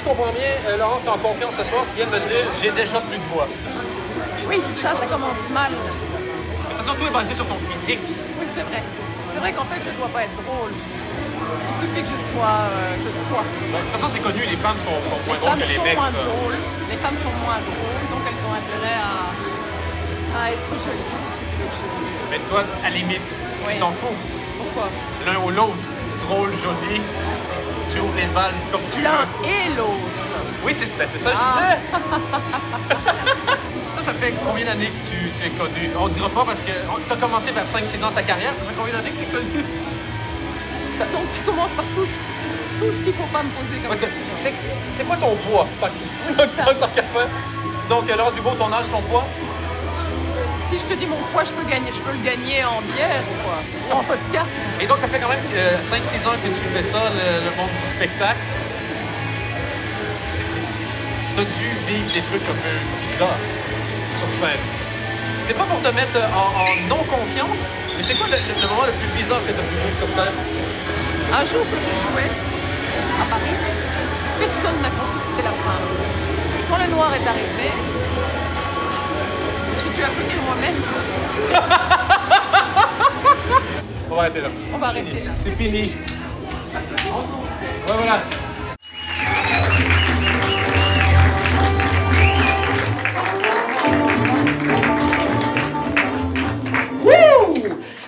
je comprends bien, Laurence, tu es en confiance ce soir, tu viens de me dire j'ai déjà plus de voix. Oui, c'est ça, ça commence mal. De toute façon, tout est basé sur ton physique. Oui, c'est vrai. C'est vrai qu'en fait, je ne dois pas être drôle. Il suffit que je sois. De toute façon, c'est connu, les femmes sont moins drôles que les mecs. Les femmes sont moins drôles, donc elles ont intérêt à être jolies. Qu'est-ce que tu veux que je te dise? Mais toi, à la limite, tu t'en fous. Pourquoi? L'un ou l'autre, drôle, joli, tu ouvres les valves comme tu veux. L'un et l'autre. Oui, c'est ça que je disais. Toi, ça fait combien d'années que tu es connu? On ne dira pas parce que tu as commencé vers 5-6 ans ta carrière. Ça fait combien d'années que tu es connu? Donc tu commences par tout ce qu'il ne faut pas me poser comme question. C'est quoi ton poids? Tant qu'à faire. Donc, Laurence Bibeau, ton âge, ton poids? Si je te dis mon poids, je peux le gagner en bière ou quoi? Ou en vodka. Et donc, ça fait quand même 5-6 ans que tu fais ça, le monde du spectacle. T'as dû vivre des trucs un peu bizarres sur scène. C'est pas pour te mettre en non-confiance, mais c'est quoi le moment le plus bizarre que t'as pu vivre sur scène? Un jour que je jouais à Paris, personne n'a compris que c'était la fin. Et quand le noir est arrivé, j'ai dû applaudir moi-même. On va arrêter là. On va arrêter là. C'est fini. Ouais, voilà.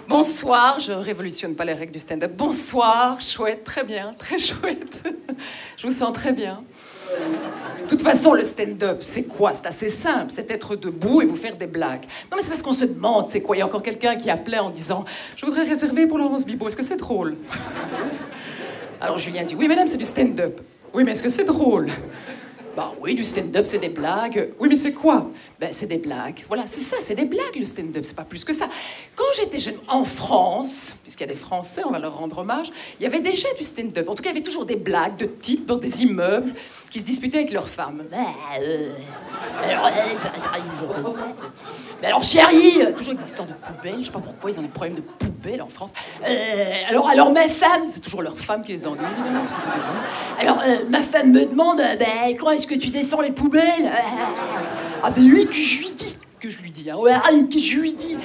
Bonsoir, je révolutionne pas les règles du stand-up. Bonsoir, chouette, très bien, très chouette. Je vous sens très bien. De toute façon, le stand-up, c'est quoi? C'est assez simple, c'est être debout et vous faire des blagues. Non mais c'est parce qu'on se demande, c'est quoi? Il y a encore quelqu'un qui appelait en disant « Je voudrais réserver pour Laurence Bibeau, est-ce que c'est drôle ?» Alors Julien dit « Oui madame, c'est du stand-up. » « Oui mais est-ce que c'est drôle ?» Bah oui, du stand-up, c'est des blagues. Oui, mais c'est quoi? Ben, c'est des blagues. Voilà, c'est ça, c'est des blagues, le stand-up, c'est pas plus que ça. Quand j'étais jeune, en France, puisqu'il y a des Français, on va leur rendre hommage, il y avait déjà du stand-up. En tout cas, il y avait toujours des blagues de types dans des immeubles qui se disputaient avec leurs femmes. Alors, chérie, toujours avec des histoires de poubelles, je sais pas pourquoi ils ont des problèmes de poubelles en France. Alors ma femme, c'est toujours leur femme qui les ennuie, évidemment, parce que c'est des hommes. Alors, ma femme me demande, quand est-ce que tu descends les poubelles? Ah ben oui, que je lui dis. Hein. Ouais, que je lui dis.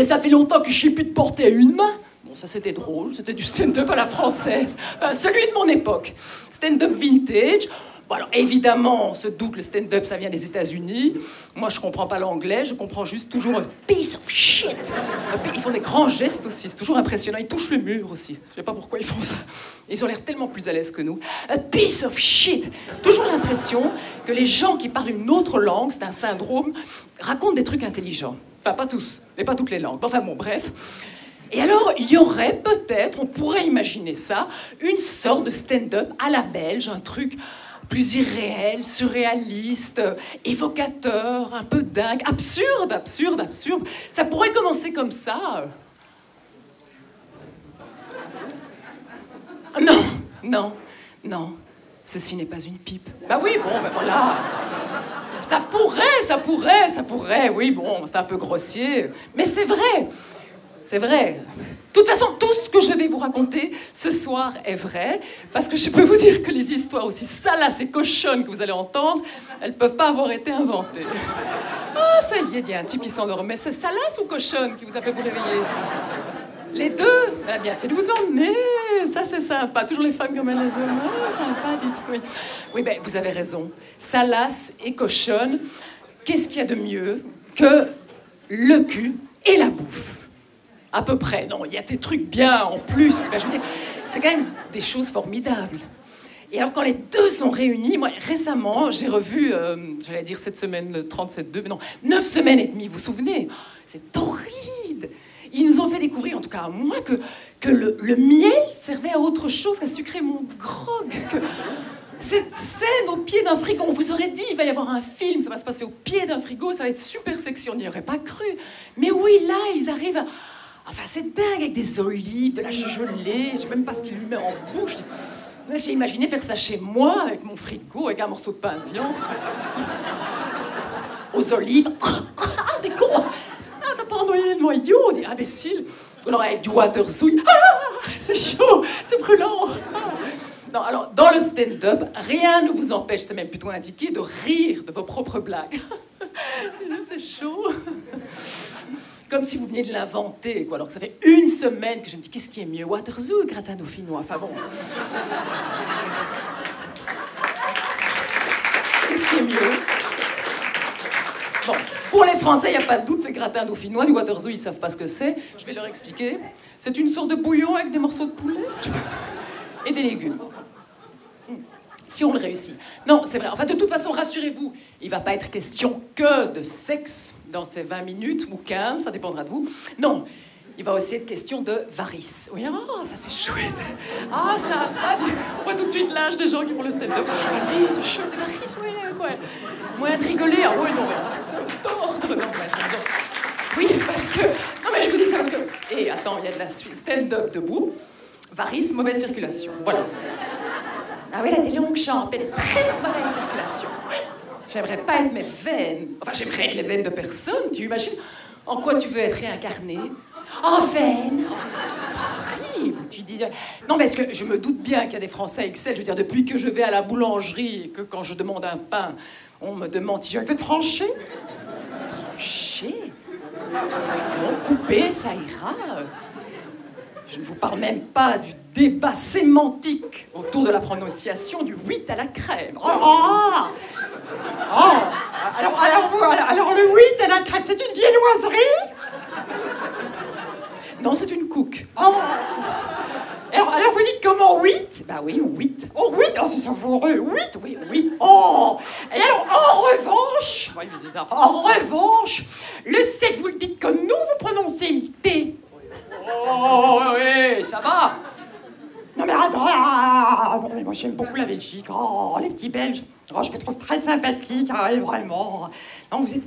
Ça fait longtemps que je sais plus de porter à une main. Bon, ça c'était drôle, c'était du stand-up à la française. Enfin, celui de mon époque. Stand-up vintage. Bon, alors évidemment, on se doute que le stand-up, ça vient des États-Unis. Moi, je comprends pas l'anglais, je comprends juste toujours piece of shit. Ils font des grands gestes aussi, c'est toujours impressionnant. Ils touchent le mur aussi. Je sais pas pourquoi ils font ça. Ils ont l'air tellement plus à l'aise que nous. A piece of shit. Toujours l'impression que les gens qui parlent une autre langue, c'est un syndrome, racontent des trucs intelligents. Enfin, pas tous, mais pas toutes les langues. Enfin bon, bref. Et alors, il y aurait peut-être, on pourrait imaginer ça, une sorte de stand-up à la belge, un truc plus irréel, surréaliste, évocateur, un peu dingue, absurde. Ça pourrait commencer comme ça. Non. Ceci n'est pas une pipe. Bah oui, bon, ben voilà. Ça pourrait. Oui, bon, c'est un peu grossier. Mais c'est vrai. De toute façon, tout ce que je vais vous raconter ce soir est vrai, parce que je peux vous dire que les histoires aussi salaces et cochonnes que vous allez entendre, elles ne peuvent pas avoir été inventées. Ah, ça y est, il y a un type qui s'endormait. C'est salace ou cochonne qui vous a fait vous réveiller? Les deux? Elle a bien fait de vous emmener. Ça, c'est sympa. Toujours les femmes comme elles les hommes. Ah, sympa, dites. Oui, ben, vous avez raison. Salace et cochonne, qu'est-ce qu'il y a de mieux que le cul et la bouffe? À peu près. Non, il y a des trucs bien en plus. Enfin, je veux dire, c'est quand même des choses formidables. Et alors, quand les deux sont réunis, moi, récemment, j'ai revu, j'allais dire cette semaine, le 37-2, mais non, 9 semaines et demie, vous vous souvenez? C'est horrible. Ils nous ont fait découvrir, en tout cas à moi, que le miel servait à autre chose qu'à sucrer mon grog. Que cette scène au pied d'un frigo, on vous aurait dit, il va y avoir un film, ça va se passer au pied d'un frigo, ça va être super sexy, on n'y aurait pas cru. Mais oui, là, ils arrivent à... Enfin, c'est dingue, avec des olives, de la gelée, je sais même pas ce qu'il lui met en bouche. J'ai imaginé faire ça chez moi, avec mon frigo, avec un morceau de pain de viande. Aux olives. Ah, des cons! Ah, t'as pas envoyé les noyaux, dit imbécile. Alors avec du water souille. Ah, c'est chaud, c'est brûlant. Ah. Non, alors, dans le stand-up, rien ne vous empêche, c'est même plutôt indiqué, de rire de vos propres blagues. C'est chaud. Comme si vous veniez de l'inventer, quoi. Alors que ça fait une semaine que je me dis, qu'est-ce qui est mieux, Waterloo ou gratin dauphinois? Enfin bon. Qu'est-ce qui est mieux? Bon, pour les Français, il n'y a pas de doute, c'est gratin dauphinois. Les Waterloo, ils ne savent pas ce que c'est. Je vais leur expliquer. C'est une sorte de bouillon avec des morceaux de poulet et des légumes. Si on le réussit. Non, c'est vrai. Enfin, de toute façon, rassurez-vous, il ne va pas être question que de sexe dans ces 20 minutes, ou 15, ça dépendra de vous. Non, il va aussi être question de varices. Oui, oh, ça c'est chouette. Ah, ça... on voit tout de suite l'âge des gens qui font le stand-up. Allez, c'est chouette, c'est varices, oui, quoi. Moins de rigoler. Ah oui, non, mais ça me tordre. Non, oui, parce que... Non, mais je vous dis ça parce que... Et attends, il y a de la suite. Stand-up debout, varices, mauvaise circulation. Voilà. Ah oui, elle a des longues jambes, elle est très mauvaise circulation. J'aimerais pas être mes veines. Enfin, j'aimerais être les veines de personne. Tu imagines en quoi tu veux être réincarné? En veine. C'est horrible. Tu dis... Non, parce que je me doute bien qu'il y a des Français excellents. Je veux dire, depuis que je vais à la boulangerie et que quand je demande un pain, on me demande si je le veux trancher. Trancher? Non, couper, ça ira. Je ne vous parle même pas du débat sémantique autour de la prononciation du 8 à la crème. Oh, oh, oh. Alors le 8 à la crème, c'est une viennoiserie? Non, c'est une cook. Oh. Alors vous dites comment 8? Bah oui, 8. Oh, 8, oh, c'est savoureux. 8, oui, 8. Oh. Et alors, en revanche, le 7, vous le dites comme nous, vous prononcez le T. Oh, oui, ça va. Non, mais attends, mais moi j'aime beaucoup la Belgique. Oh, les petits Belges. Oh, je vous trouve très sympathique, hein, vraiment. Non, vous êtes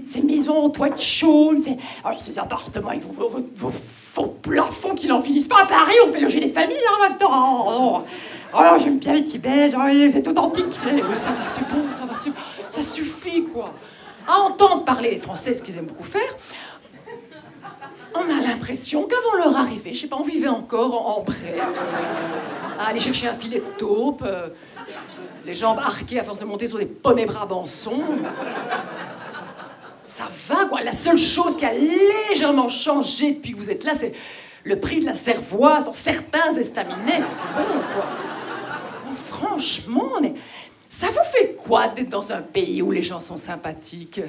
ces maisons en toit de chaume, alors ces appartements avec vos faux plafonds qui n'en finissent pas. À Paris, on fait loger les familles, hein, maintenant. Oh, j'aime bien les petits Belges, vous êtes authentiques. Oui, ça va, c'est bon, ça va, ça suffit, quoi. À entendre parler les Français, ce qu'ils aiment beaucoup faire, on a l'impression qu'avant leur arrivée, je sais pas, on vivait encore en prêt, à aller chercher un filet de taupe, les jambes arquées à force de monter sur des poneys Brabançon. Ça va, quoi. La seule chose qui a légèrement changé depuis que vous êtes là, c'est le prix de la cervoise dans certains estaminets. C'est bon, quoi. Non, franchement, mais ça vous fait quoi d'être dans un pays où les gens sont sympathiques?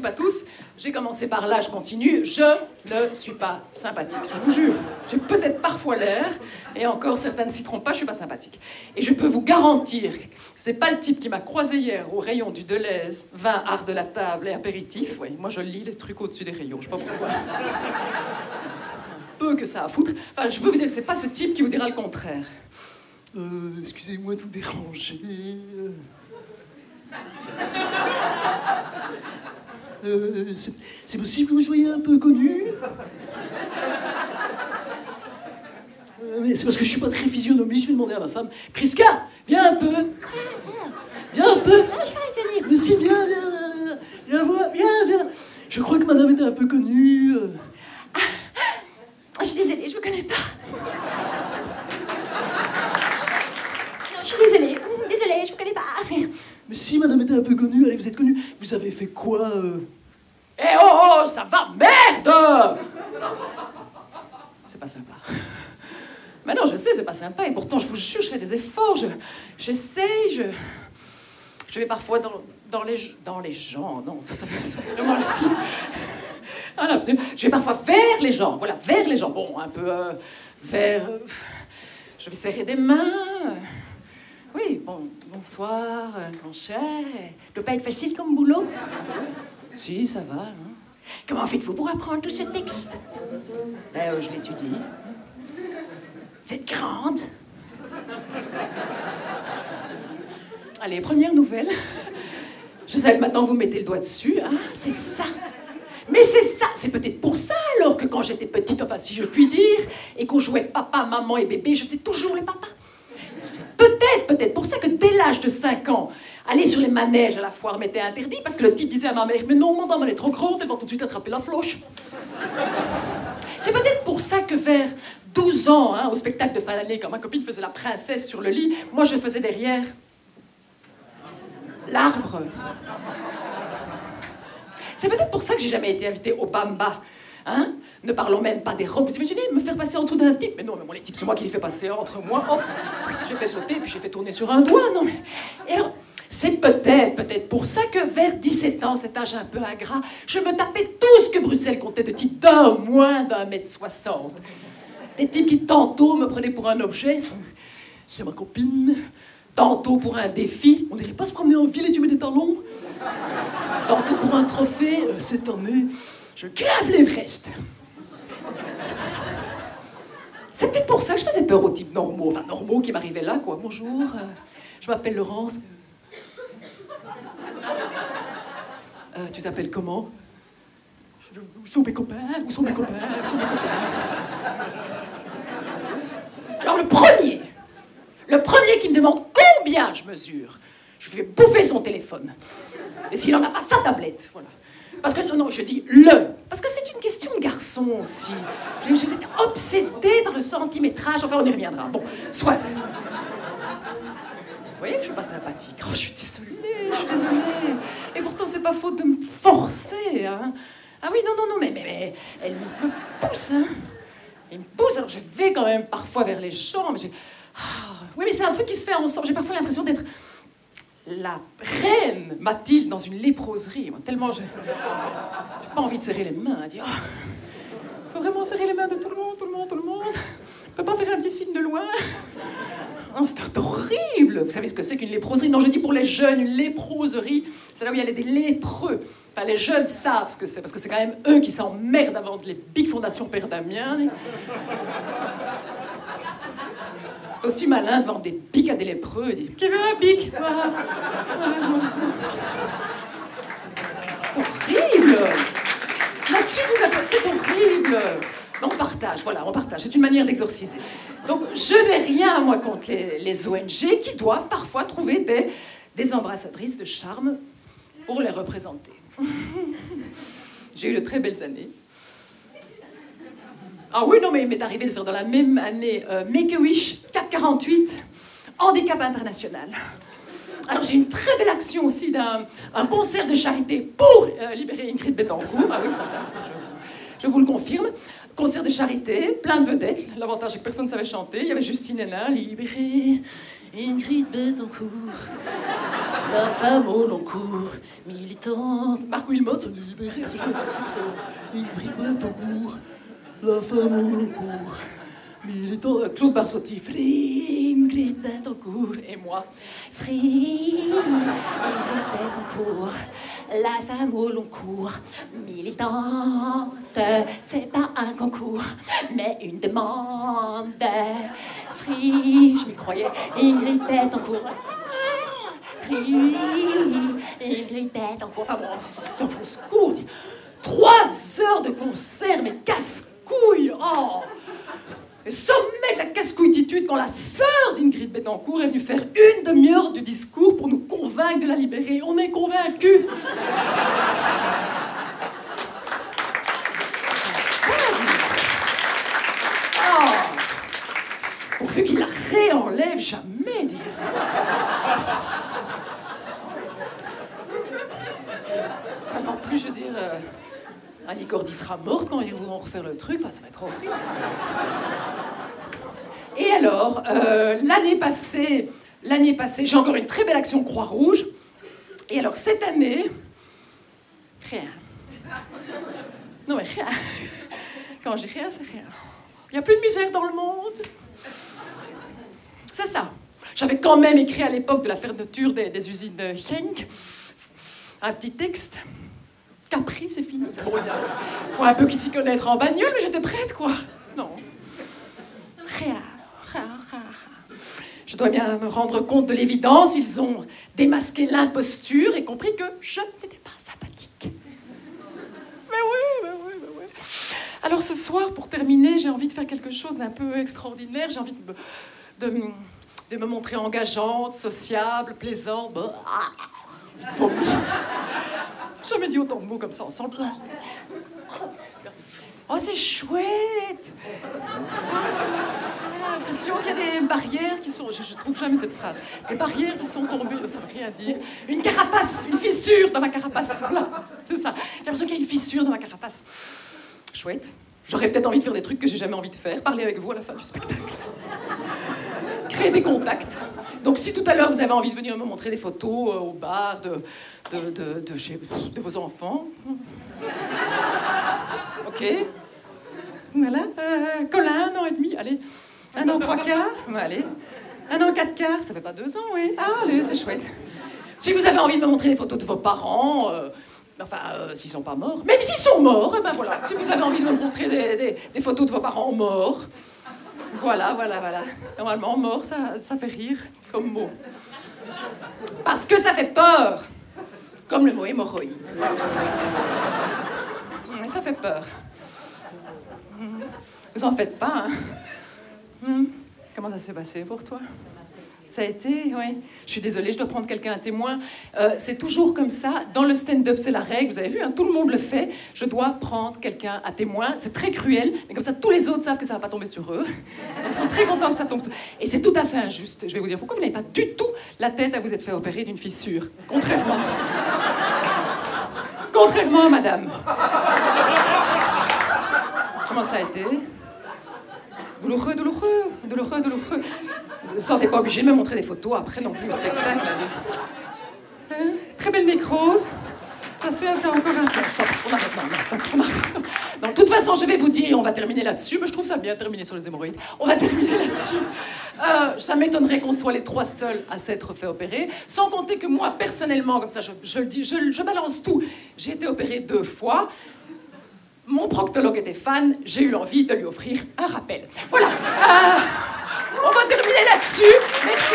Pas tous. J'ai commencé par là, je continue. Je ne suis pas sympathique. Je vous jure. J'ai peut-être parfois l'air, et encore certains ne s'y trompent pas, je suis pas sympathique. Et je peux vous garantir que c'est pas le type qui m'a croisé hier au rayon du Deleuze, vin, art de la table et apéritif. Oui, moi je lis les trucs au-dessus des rayons, je sais pas pourquoi. Peu que ça à foutre. Enfin, je peux vous dire que c'est pas ce type qui vous dira le contraire. Excusez-moi de vous déranger. C'est possible que vous soyez un peu connu? Mais c'est parce que je suis pas très physionomie, je vais demander à ma femme. Prisca, viens un peu. Viens un peu. Mais si, viens. Je crois que madame était un peu connue. Je suis désolée, je vous connais pas. Non, je suis désolée, je vous connais pas. Mais si, madame était un peu connue, allez, vous êtes connue. Vous avez fait quoi Eh oh, ça va, merde! C'est pas sympa. Mais non, je sais, c'est pas sympa, et pourtant, je vous jure, je fais des efforts, j'essaye, je vais parfois dans les gens, non, ça c'est vraiment la fille. Ah, non, je vais parfois vers les gens, voilà, vers les gens, bon, un peu vers... je vais serrer des mains... Oui, bonsoir, mon cher. Ça doit pas être facile comme boulot? Si, ça va. Hein. Comment faites-vous pour apprendre tout ce texte? Je l'étudie. Vous êtes grande? Allez, première nouvelle. Je sais que maintenant vous mettez le doigt dessus. Ah, c'est ça. Mais c'est ça, c'est peut-être pour ça alors que quand j'étais petite, enfin si je puis dire, et qu'on jouait papa, maman et bébé, je faisais toujours le papa. C'est peut-être pour ça que dès l'âge de 5 ans, Aller sur les manèges à la foire m'était interdit parce que le type disait à ma mère « Mais non, madame, elle est trop grande, elle va tout de suite attraper la floche. » C'est peut-être pour ça que vers 12 ans, hein, au spectacle de fin d'année, quand ma copine faisait la princesse sur le lit, moi je faisais derrière l'arbre. C'est peut-être pour ça que j'ai jamais été invitée au Bamba. Hein? Ne parlons même pas des robes. Vous imaginez me faire passer en dessous d'un type? Mais non, mais bon, les types, c'est moi qui les fais passer entre moi. Oh, j'ai fait sauter, puis j'ai fait tourner sur un doigt. Non, mais... Et alors, c'est peut-être pour ça que vers 17 ans, cet âge un peu ingrat, je me tapais tout ce que Bruxelles comptait de types d'un moins d'1,60 m. Des types qui tantôt me prenaient pour un objet. C'est ma copine. Tantôt pour un défi. On n'irait pas se promener en ville et tu mets des talons. Tantôt pour un trophée. Cette année, je grimpe l'Everest. C'est peut-être pour ça que je faisais peur aux types normaux. Enfin, normaux qui m'arrivaient là, quoi. Bonjour, je m'appelle Laurence. Tu t'appelles comment? Où sont mes copains? Où sont mes copains? Où sont mes copains? Alors le premier qui me demande combien je mesure, je lui fais bouffer son téléphone. Et s'il n'en a pas, sa tablette, voilà. Parce que, non, je dis le. Parce que c'est une question de garçon aussi. Je suis obsédée par le centimétrage. Enfin, on y reviendra. Bon, soit. Vous voyez que je suis pas sympathique. Oh, je suis désolée. Et pourtant, c'est pas faute de me forcer, hein. Ah oui, non, mais elle me pousse, hein. Elle me pousse, alors je vais quand même parfois vers les gens, mais j'ai... oui, mais c'est un truc qui se fait ensemble. J'ai parfois l'impression d'être la reine Mathilde dans une léproserie. Moi, tellement j'ai pas envie de serrer les mains, à dire faut vraiment serrer les mains de tout le monde. On peut pas faire un petit signe de loin. Oh, c'est horrible. Vous savez ce que c'est qu'une léproserie? Non, je dis pour les jeunes, une léproserie, c'est là où il y a des lépreux. Enfin, les jeunes savent ce que c'est, parce que c'est quand même eux qui s'emmerdent à vendre les bics Fondation Père Damien. C'est aussi malin de vendre des bics à des lépreux. Qui veut un bic? C'est horrible. Là-dessus, vous appelez... C'est horrible. On partage, voilà, on partage. C'est une manière d'exorciser. Donc, je n'ai rien, moi, contre les ONG qui doivent parfois trouver des ambassadrices de charme pour les représenter. J'ai eu de très belles années. Ah oui, non, mais il m'est arrivé de faire dans la même année Make-A-Wish, 448, handicap international. Alors j'ai une très belle action aussi d'un concert de charité pour libérer Ingrid Betancourt. Ah oui, ça date, je vous le confirme. Concert de charité, plein de vedettes. L'avantage c'est que personne ne savait chanter. Il y avait Justine Hénin, libérer Ingrid Betancourt, la femme au long cours, militante. Marc Wilmot, libérer, toujours les sourcils. Ingrid Betancourt, la femme au long cours, militant. Claude Barsotti, Ingrid Betancourt, et moi. Ingrid Betancourt, la femme au long cours, militante. C'est pas un concours, mais une demande. Je m'y croyais. Ingrid Betancourt. Ingrid Betancourt. Enfin bon, stop au secours. 3 heures de concert, mais casse-couille. Oh, le sommet de la casse-couillitude quand la sœur d'Ingrid Betancourt est venue faire une demi-heure du discours pour nous convaincre de la libérer. On est convaincus. Oh, pourvu qu'il la réenlève jamais, dire. En plus, je veux dire... Annie Cordy sera morte quand ils vont refaire le truc, enfin, ça va être horrible. Et alors, l'année passée, j'ai encore une très belle action Croix-Rouge. Et alors, cette année, rien. Non, mais rien. Quand j'ai rien, c'est rien. Il n'y a plus de misère dans le monde. C'est ça. J'avais quand même écrit à l'époque de la fermeture des usines de Henk un petit texte. Capri, c'est fini. Bon, il faut un peu s'y connaître en bagnole, mais j'étais prête, quoi. Non. Rien. Je dois bien me rendre compte de l'évidence. Ils ont démasqué l'imposture et compris que je n'étais pas sympathique. Mais oui. Alors ce soir, pour terminer, j'ai envie de faire quelque chose d'un peu extraordinaire. J'ai envie de me montrer engageante, sociable, plaisante. Bah, vomi. Jamais dit autant de mots comme ça ensemble. Oh, c'est chouette! J'ai l'impression qu'il y a des barrières qui sont... Je trouve jamais cette phrase. Des barrières qui sont tombées, ça veut rien dire. Une carapace, une fissure dans ma carapace. Voilà, c'est ça. J'ai l'impression qu'il y a une fissure dans ma carapace. Chouette. J'aurais peut-être envie de faire des trucs que j'ai jamais envie de faire. Parler avec vous à la fin du spectacle. Créer des contacts. Donc si tout à l'heure vous avez envie de venir me montrer des photos au bar de vos enfants... Ok. Voilà. Colin, 1 an et demi, allez. 1 an 3 quarts, allez. 1 an 4 quarts, ça fait pas 2 ans, oui. Ah, allez, c'est chouette. Si vous avez envie de me montrer des photos de vos parents, s'ils sont pas morts, même s'ils sont morts, ben voilà. Si vous avez envie de me montrer des photos de vos parents morts, voilà. Normalement, mort, ça fait rire comme mot. Parce que ça fait peur. Comme le mot hémorroïde. Ça fait peur. Vous en faites pas, hein? Comment ça s'est passé pour toi? Ça a été, oui. Je suis désolée, je dois prendre quelqu'un à témoin. C'est toujours comme ça. Dans le stand-up, c'est la règle. Vous avez vu, hein, tout le monde le fait. Je dois prendre quelqu'un à témoin. C'est très cruel, mais comme ça, tous les autres savent que ça va pas tomber sur eux. Donc, ils sont très contents que ça tombe sur eux. Et c'est tout à fait injuste. Je vais vous dire pourquoi vous n'avez pas du tout la tête à vous être fait opérer d'une fissure. Contrairement à madame. Comment ça a été? Douloureux. Ne sortez pas obligé de me montrer des photos après non plus au spectacle. Très belle nécrose. Ça c'est encore un... Stop, on arrête. Non, de toute façon, je vais vous dire, on va terminer là-dessus, mais je trouve ça bien terminer sur les hémorroïdes. On va terminer là-dessus. Ça m'étonnerait qu'on soit les 3 seuls à s'être fait opérer, sans compter que moi, personnellement, comme ça, je le dis, je balance tout. J'ai été opérée 2 fois. Mon proctologue était fan, j'ai eu envie de lui offrir un rappel. Voilà. On va terminer là-dessus. Merci.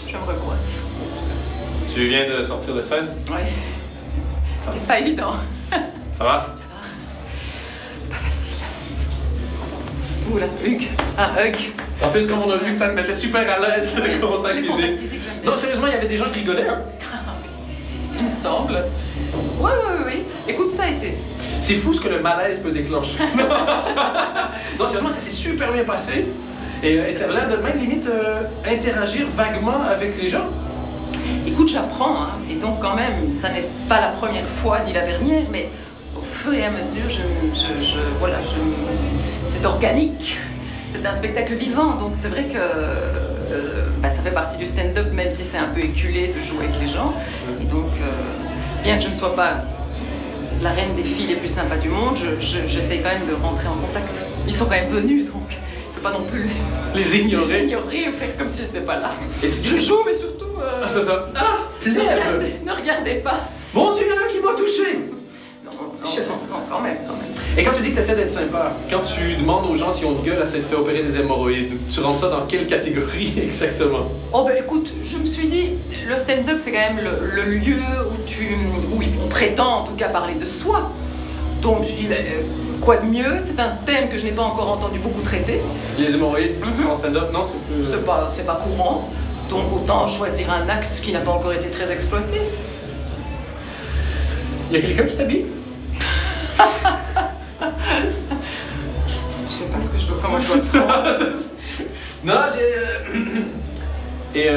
Je me recoiffe. Tu viens de sortir de scène? Ouais. C'était pas évident. Ça va? Ça va. Pas facile. Oula, hug. Un hug. En plus, comme on a vu que ça te mettait super à l'aise, le contact physique. physique, j'aime bien. Non, sérieusement, il y avait des gens qui rigolaient. Hein? Il me semble. Oui. Écoute, ça a été. C'est fou ce que le malaise peut déclencher. Non, sérieusement, ça s'est super bien passé. Et t'as l'air de même limite interagir vaguement avec les gens. Écoute, j'apprends, hein. Et donc quand même, ça n'est pas la première fois ni la dernière, mais au fur et à mesure, c'est organique. C'est un spectacle vivant, donc c'est vrai que ça fait partie du stand-up, même si c'est un peu éculé de jouer avec les gens. Et donc, bien que je ne sois pas la reine des filles les plus sympas du monde, j'essaye quand même de rentrer en contact. Ils sont quand même venus, donc je ne peux pas non plus les ignorer ou faire comme si c'était pas là. Et je joue, mais surtout... c'est ça. Ne regardez pas. Mon Dieu, il y en a qui m'ont touché. Non, quand même. Et quand tu dis que tu essaies d'être sympa, quand tu demandes aux gens si on te gueule à s'être fait opérer des hémorroïdes, tu rentres ça dans quelle catégorie exactement? Oh ben écoute, je me suis dit, le stand-up c'est quand même le lieu où on prétend en tout cas parler de soi. Donc je me suis dit, quoi de mieux? C'est un thème que je n'ai pas encore entendu beaucoup traiter. Les hémorroïdes en stand-up, non, c'est plus... C'est pas courant, donc autant choisir un axe qui n'a pas encore été très exploité. Il y a quelqu'un qui t'habille? Je sais pas comment je dois te prendre. Non, Et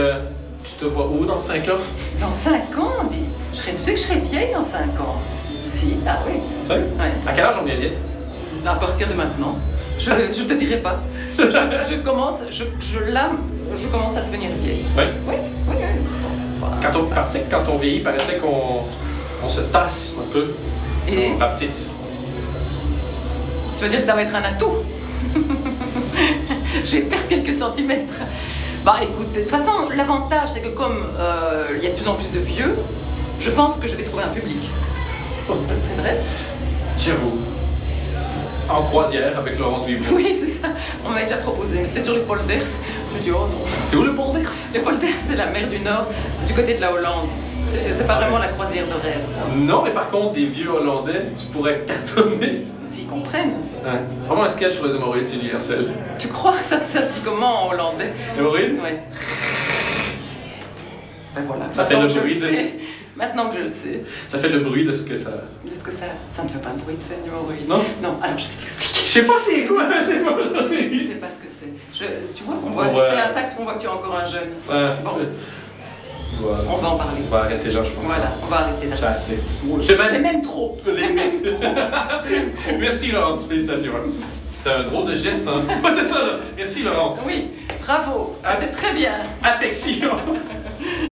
tu te vois où dans 5 ans? Dans 5 ans, dis. Tu sais que je serai vieille dans 5 ans. Si, ah oui. Sérieux? Ouais. À quel âge on devient vieille? À partir de maintenant. Je te dirai pas. Je commence à devenir vieille. Oui? Oui. Quand on vieillit, il paraîtrait qu'on se tasse un peu. Et on rapetisse. Tu veux dire que ça va être un atout? Je vais perdre quelques centimètres. Bah écoute, de toute façon, l'avantage c'est que comme il y a de plus en plus de vieux, je pense que je vais trouver un public. C'est vrai? J'avoue. En croisière avec Laurence Bibot. Oui, c'est ça. On m'a déjà proposé, mais c'était sur les polders. Je me dis, oh non. C'est où le polders? Les polders, c'est la mer du Nord, du côté de la Hollande. C'est pas vraiment la croisière de rêve. Non, mais par contre, des vieux Hollandais, tu pourrais cartonner. S'ils comprennent. Ouais. Vraiment un sketch sur les hémorroïdes universelles. Tu crois? Ça se dit comment en hollandais? Hémorroïdes? Ouais. Ben voilà. Ça fait le bruit de... Maintenant que je le sais. Ça fait le bruit de ce que ça... De ce que ça... Ça ne fait pas de bruit de scène, l'hémorroïde. Non? Non, alors je vais t'expliquer. Je sais pas c'est quoi un hémorroïde. Je sais pas ce que c'est. Tu vois, c'est à ça qu'on voit que tu es encore un jeune. Ouais. Bon. Voilà. On va en parler. On va arrêter là, je pense. Voilà, on va arrêter là. C'est assez. C'est même trop. C'est même trop. C'est même trop. Merci Laurence, félicitations. C'était un drôle de geste, hein? Ouais, c'est ça, là. Merci Laurence. Oui, bravo. Ça fait très bien. Affection.